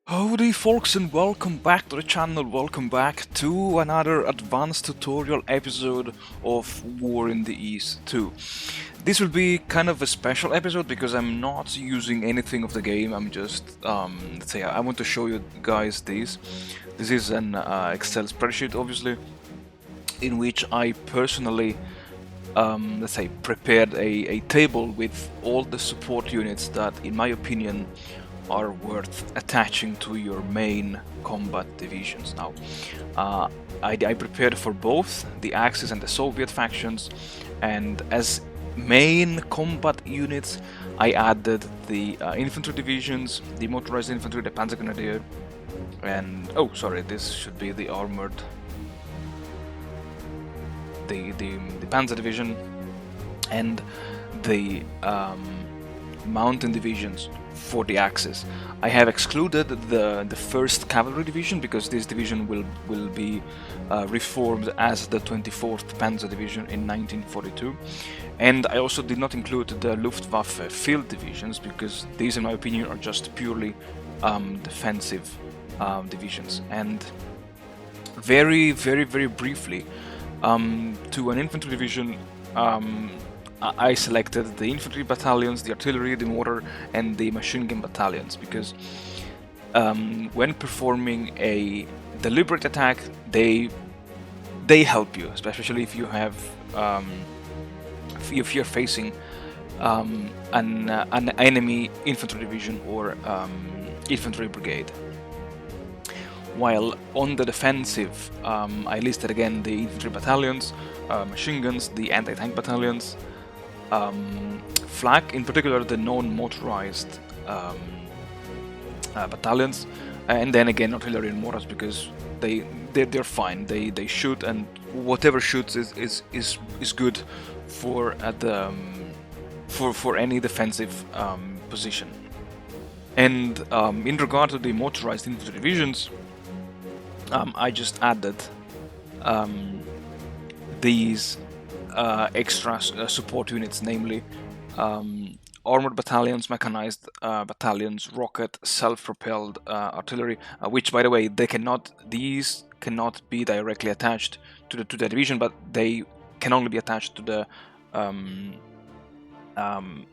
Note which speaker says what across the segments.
Speaker 1: Howdy folks and welcome back to the channel, welcome back to another advanced tutorial episode of War in the East 2. This will be kind of a special episode because I'm not using anything of the game, I'm just, let's say, I want to show you guys this. This is an Excel spreadsheet obviously, in which I personally, let's say, prepared a table with all the support units that, in my opinion, are worth attaching to your main combat divisions. Now, I prepared for both the Axis and the Soviet factions, and as main combat units, I added the infantry divisions, the motorized infantry, the Panzergrenadier, and oh, sorry, this should be the armored, the Panzer division, and the mountain divisions for the Axis. I have excluded the 1st Cavalry Division because this division will be reformed as the 24th Panzer Division in 1942, and I also did not include the Luftwaffe Field Divisions because these, in my opinion, are just purely defensive divisions. And very briefly, to an infantry division, I selected the infantry battalions, the artillery, the mortar, and the machine gun battalions because when performing a deliberate attack, they help you, especially if you have if you're facing an enemy infantry division or infantry brigade. While on the defensive, I listed again the infantry battalions, machine guns, the anti-tank battalions, flak, in particular the non-motorized battalions, and then again artillery and mortars because they're fine. They shoot, and whatever shoots is good for for any defensive position. And in regard to the motorized infantry divisions, I just added these extra support units, namely armored battalions, mechanized battalions, rocket, self-propelled artillery, which, by the way, these cannot be directly attached to the division, but they can only be attached to the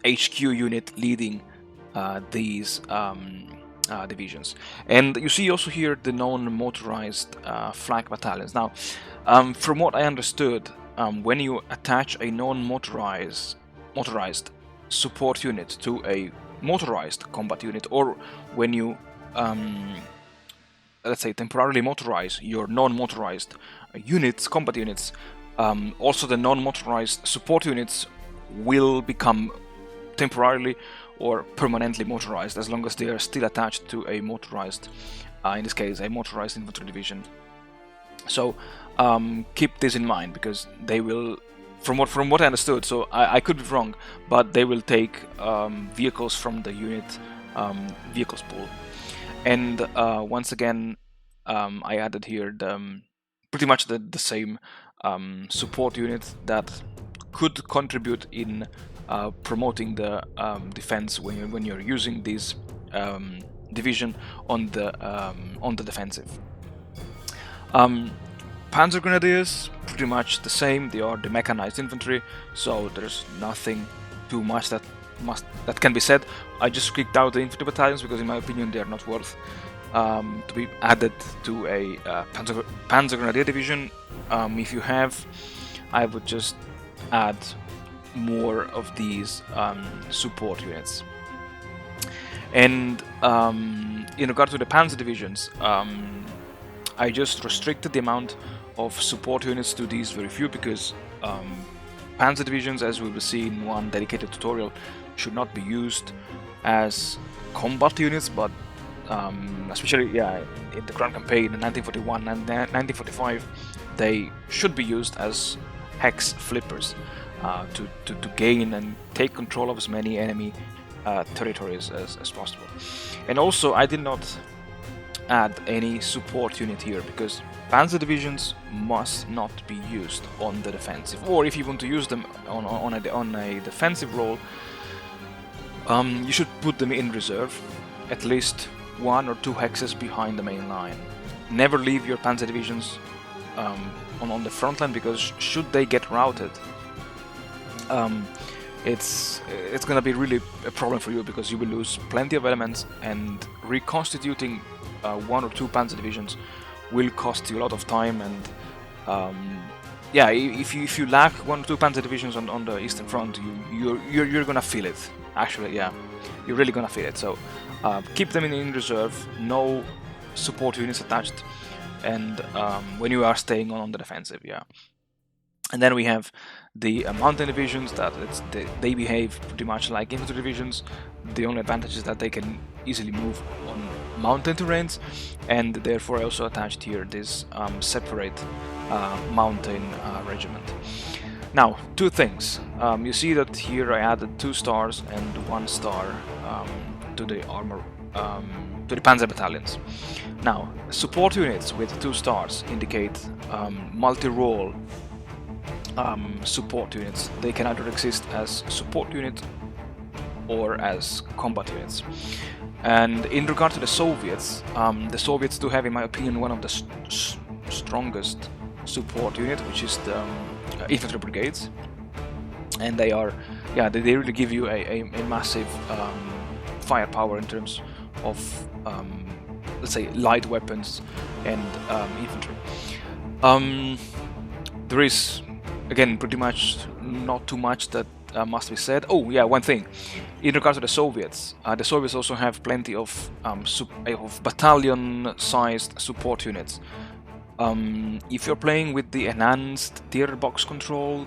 Speaker 1: HQ unit leading these divisions. And you see also here the non-motorized flak battalions. Now, from what I understood, when you attach a non-motorized support unit to a motorized combat unit, or when you let's say temporarily motorize your non-motorized combat units, also the non-motorized support units will become temporarily or permanently motorized as long as they are still attached to a motorized, in this case, a motorized infantry division. So keep this in mind because they will, from what I understood, so I could be wrong, but they will take vehicles from the unit vehicles pool. And once again, I added here pretty much the same support unit that could contribute in promoting the defense when you're using this division on the defensive. Panzer Grenadiers, pretty much the same. They are the mechanized infantry, so there's nothing too much that can be said. I just kicked out the infantry battalions because, in my opinion, they are not worth to be added to a Panzer Grenadier division. If you have, I would just add more of these support units. And in regard to the Panzer divisions, I just restricted the amount of support units to these very few because Panzer divisions, as we will see in one dedicated tutorial, should not be used as combat units, but especially in the Grand Campaign in 1941 and 1945, they should be used as hex flippers to gain and take control of as many enemy territories as possible. And also, I did not add any support unit here because Panzer divisions must not be used on the defensive, or if you want to use them on a defensive role, you should put them in reserve, at least 1 or 2 hexes behind the main line. Never leave your panzer divisions on the front line, because should they get routed, it's gonna be really a problem for you, because you will lose plenty of elements, and reconstituting 1 or 2 panzer divisions will cost you a lot of time. And yeah, if you lack 1 or 2 panzer divisions on the Eastern Front, you're gonna feel it. Actually, yeah, you're really gonna feel it. So keep them in reserve. No support units attached, and when you are staying on the defensive, yeah. And then we have the mountain divisions, that they behave pretty much like infantry divisions. The only advantage is that they can easily move on mountain terrains, and therefore I also attached here this separate mountain regiment. Now, 2 things. You see that here I added 2 stars and 1 star to the armor, to the panzer battalions. Now, support units with 2 stars indicate multi-role support units. They can either exist as support unit or as combat units. And in regard to the Soviets do have, in my opinion, one of the strongest support unit, which is the infantry brigades. And they are, yeah, they really give you a massive firepower in terms of, let's say, light weapons and infantry. There is, again, pretty much not too much that must be said. Oh yeah, one thing. In regard to the Soviets also have plenty of battalion-sized support units. If you're playing with the enhanced theater box control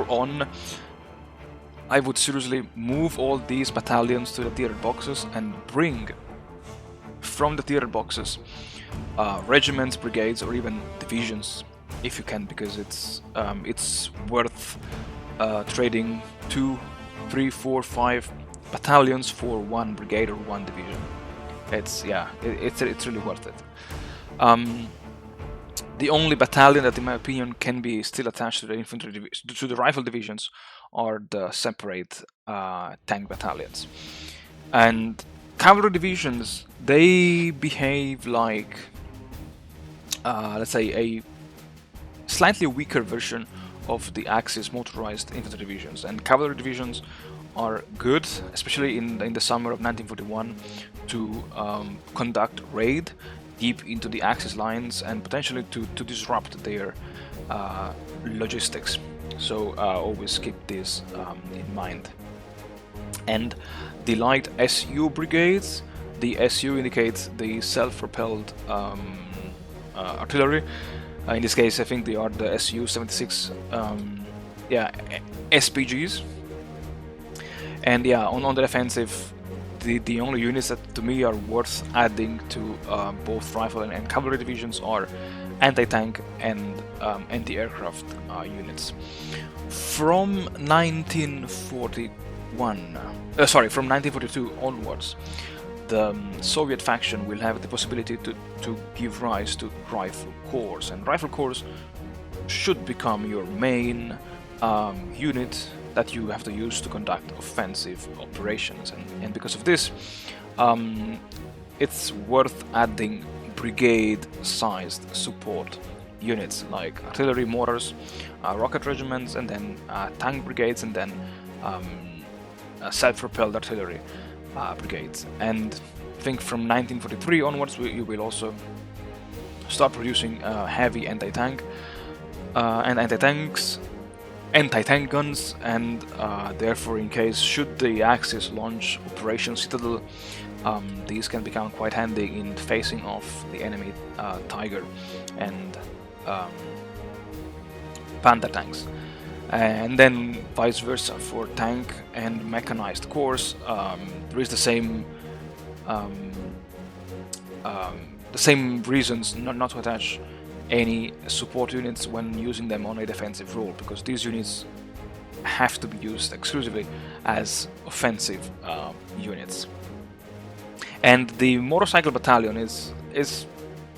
Speaker 1: on, I would seriously move all these battalions to the theater boxes and bring from the theater boxes regiments, brigades, or even divisions, if you can, because it's worth trading 2, 3, 4, 5 battalions for 1 brigade or 1 division. It's really worth it. The only battalion that, in my opinion, can be still attached to the infantry to the rifle divisions are the separate tank battalions. And cavalry divisions, they behave like, let's say, a slightly weaker version of the Axis motorized infantry divisions. And cavalry divisions are good, especially in the summer of 1941, to conduct raid deep into the Axis lines and potentially to disrupt their logistics. So always keep this in mind. And the light SU brigades, the SU indicates the self-propelled artillery. In this case, I think they are the Su-76 SPGs. And yeah, on the defensive, the only units that to me are worth adding to both rifle and cavalry divisions are anti-tank and anti-aircraft units. From 1942 onwards, the Soviet faction will have the possibility to give rise to rifle corps, and rifle corps should become your main unit that you have to use to conduct offensive operations. And because of this, it's worth adding brigade-sized support units like artillery, mortars, rocket regiments, and then tank brigades, and then self-propelled artillery brigades. And I think from 1943 onwards, you will also start producing heavy anti-tank and anti-tank guns, and therefore, in case should the Axis launch Operation Citadel, these can become quite handy in facing off the enemy Tiger and Panther tanks. And then vice versa for tank and mechanized corps, there is the same reasons not to attach any support units when using them on a defensive role, because these units have to be used exclusively as offensive units. And the motorcycle battalion is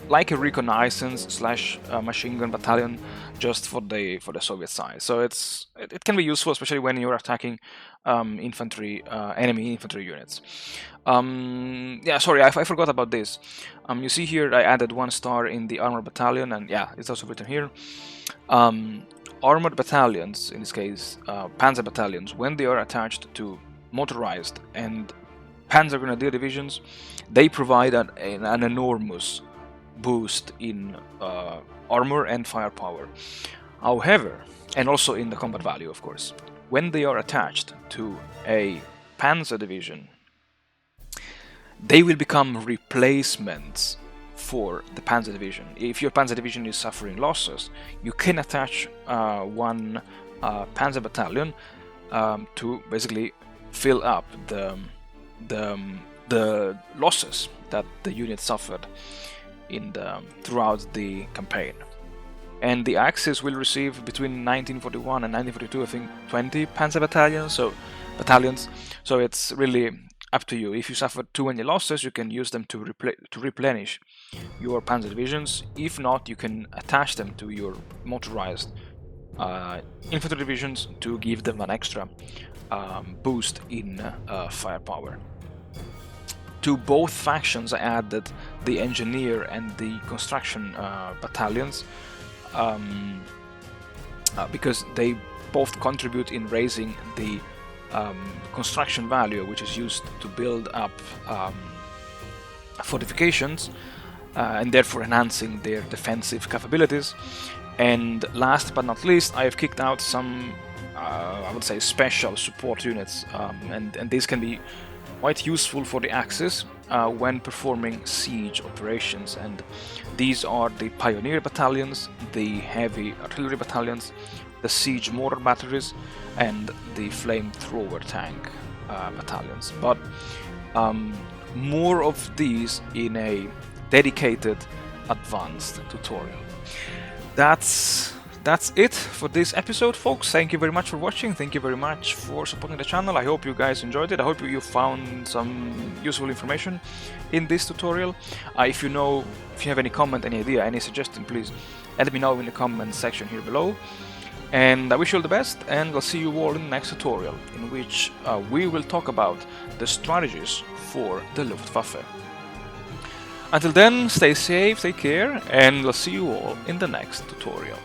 Speaker 1: like a reconnaissance slash machine gun battalion, just for the Soviet side. So it can be useful, especially when you're attacking infantry, enemy infantry units. Yeah, sorry, I forgot about this. You see here I added 1 star in the armored battalion, and yeah, it's also written here. Armored battalions, in this case panzer battalions, when they are attached to motorized and panzer grenadier divisions, they provide an enormous boost in armor and firepower. However, and also in the combat value, of course, when they are attached to a panzer division, they will become replacements for the panzer division. If your panzer division is suffering losses, you can attach 1 panzer battalion to basically fill up the losses that the unit suffered throughout the campaign. And the Axis will receive between 1941 and 1942, I think, 20 panzer battalions. So it's really up to you. If you suffer too many losses, you can use them to replenish your panzer divisions. If not, you can attach them to your motorized infantry divisions to give them an extra boost in firepower. To both factions, I added the engineer and the construction battalions because they both contribute in raising the construction value, which is used to build up fortifications and therefore enhancing their defensive capabilities. And last but not least, I have kicked out some I would say special support units, and these can be quite useful for the Axis when performing siege operations. And these are the Pioneer battalions, the heavy artillery battalions, the siege mortar batteries, and the flamethrower tank battalions. But more of these in a dedicated advanced tutorial. That's it for this episode, folks. Thank you very much for watching. Thank you very much for supporting the channel. I hope you guys enjoyed it. I hope you found some useful information in this tutorial. If you have any comment, any idea, any suggestion, please let me know in the comment section here below. And I wish you all the best, and I'll see you all in the next tutorial, in which we will talk about the strategies for the Luftwaffe. Until then, stay safe, take care, and I'll see you all in the next tutorial.